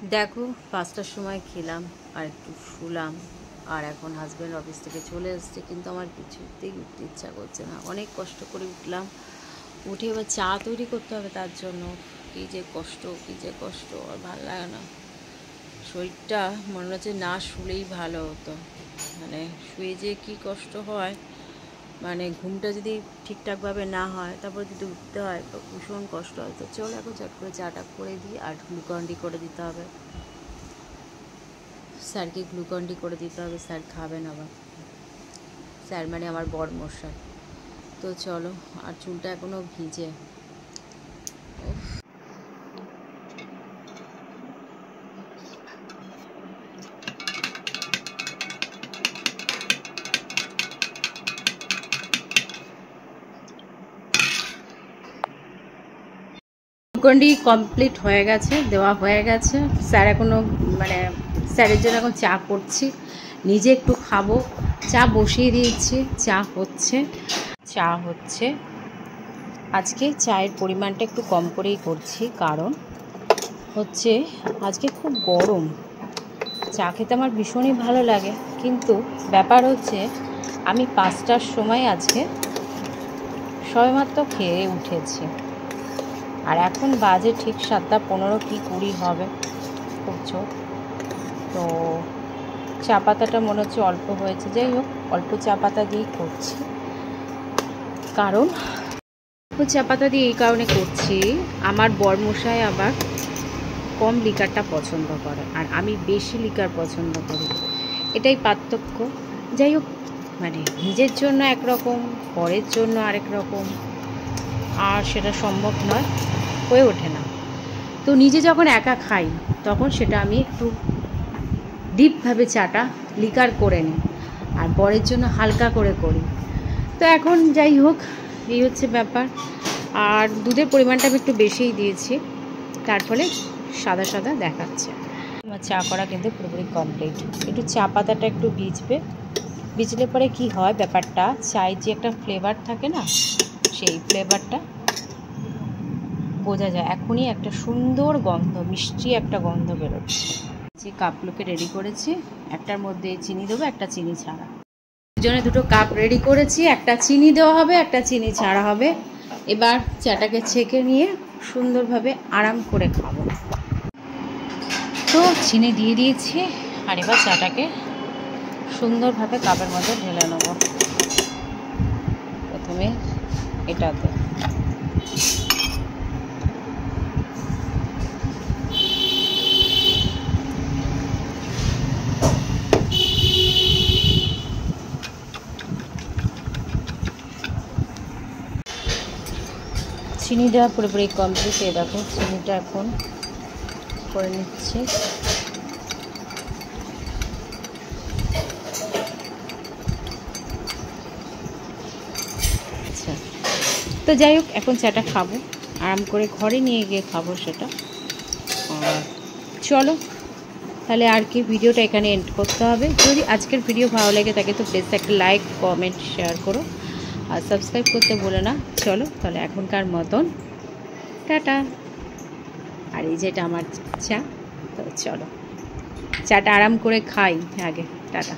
দেখো 5টার সময় খেলাম আর একটু শুলাম, আর এখন হাজব্যান্ড অফিস থেকে চলে এসছে, কিন্তু আমার কিছুতেই উঠতে ইচ্ছা করছে না। অনেক কষ্ট করে উঠলাম, উঠে এবার চা তৈরি করতে হবে তার জন্য। কী যে কষ্ট, আর ভালো লাগে না। শরীরটা মনে হচ্ছে না শুলেই ভালো হতো, মানে শুয়ে যে কী কষ্ট হয়, মানে ঘুমটা যদি ঠিকঠাকভাবে না হয় তারপর যদি উঠতে হয় তো ভীষণ কষ্ট হয়। তো চলো এখন চট করে চাটা করে দিই, আর গ্লুকন-ডি করে দিতে হবে স্যারকে, গ্লুকন-ডি করে দিতে হবে, স্যার খাবেন আবার। স্যার মানে আমার বড়মশাই। তো চলো, আর চুলটা এখনও ভিজে। গ্লুকন-ডি কমপ্লিট হয়ে গেছে, দেওয়া হয়ে গেছে। স্যার এখনও মানে স্যারের জন্য এখন চা করছি, নিজে একটু খাবো। চা বসিয়ে দিয়েছি, চা হচ্ছে। আজকে চায়ের পরিমাণটা একটু কম করেই করছি, কারণ হচ্ছে আজকে খুব গরম। চা খেতে আমার ভীষণই ভালো লাগে, কিন্তু ব্যাপার হচ্ছে আমি 5টার সময় আজকে সবেমাত্র খেয়ে উঠেছি, আর এখন বাজে ঠিক 7:15 কি 20 হবে, খুব জোর। তো চা পাতাটা মনে হচ্ছে অল্প হয়েছে, যাই হোক অল্প চা পাতা দিয়েই করছি। কারণ চা পাতা দিয়ে এই কারণে করছি, আমার বরমশাই আবার কম লিকারটা পছন্দ করে, আর আমি বেশি লিকার পছন্দ করি, এটাই পার্থক্য। যাই হোক, মানে নিজের জন্য একরকম, পরের জন্য আরেক রকম, আর সেটা সম্ভব নয়, হয়ে ওঠে না। তো নিজে যখন একা খাই তখন সেটা আমি একটু ডিপভাবে চাটা লিকার করে নিই, আর পরের জন্য হালকা করে করি। তো এখন যাই হোক, এই হচ্ছে ব্যাপার। আর দুধের পরিমাণটা আমি একটু বেশিই দিয়েছি, তার ফলে সাদা সাদা দেখাচ্ছে। আমার চা করা কিন্তু পুরোপুরি কমপ্লিট। একটু চা পাতাটা একটু ভিজলে পরে কি হয় ব্যাপারটা, চায়ের যে একটা ফ্লেভার থাকে না, সেই ফ্লেভারটা বোঝা যায়। এখনই একটা সুন্দর গন্ধ, মিষ্টি একটা গন্ধ বেরোচ্ছে। যে কাপগুলোকে রেডি করেছি, একটার মধ্যে চিনি দেবো, একটা চিনি ছাড়া। দুজনে দুটো কাপ রেডি করেছি, একটা চিনি দেওয়া হবে, একটা চিনি ছাড়া হবে। এবার চাটাকে ছেঁকে নিয়ে সুন্দরভাবে আরাম করে খাবো। তো চিনি দিয়ে দিয়েছি, আর এবার চাটাকে সুন্দরভাবে কাপের মধ্যে ঢেলে নেব। প্রথমে এটাতে চিনি দেওয়া পুরোপুরি কমপ্লিট। দেখো চিনিটা এখন করে নিচ্ছি। আচ্ছা, তো যাই হোক এখন চাটা খাবো, আরাম করে ঘরে নিয়ে গিয়ে খাবো সেটা। আর চলো তাহলে আর কি, ভিডিওটা এখানে এন্ড করতে হবে। যদি আজকের ভিডিও ভালো লাগে থাকে তো প্লিজ একটা লাইক, কমেন্ট, শেয়ার করো, আর সাবস্ক্রাইব করতে বলো না। চলো তাহলে এখনকার মতন টাটা। আর এই যেটা আমার চা, তো চলো চাটা আরাম করে খাই আগে। টাটা।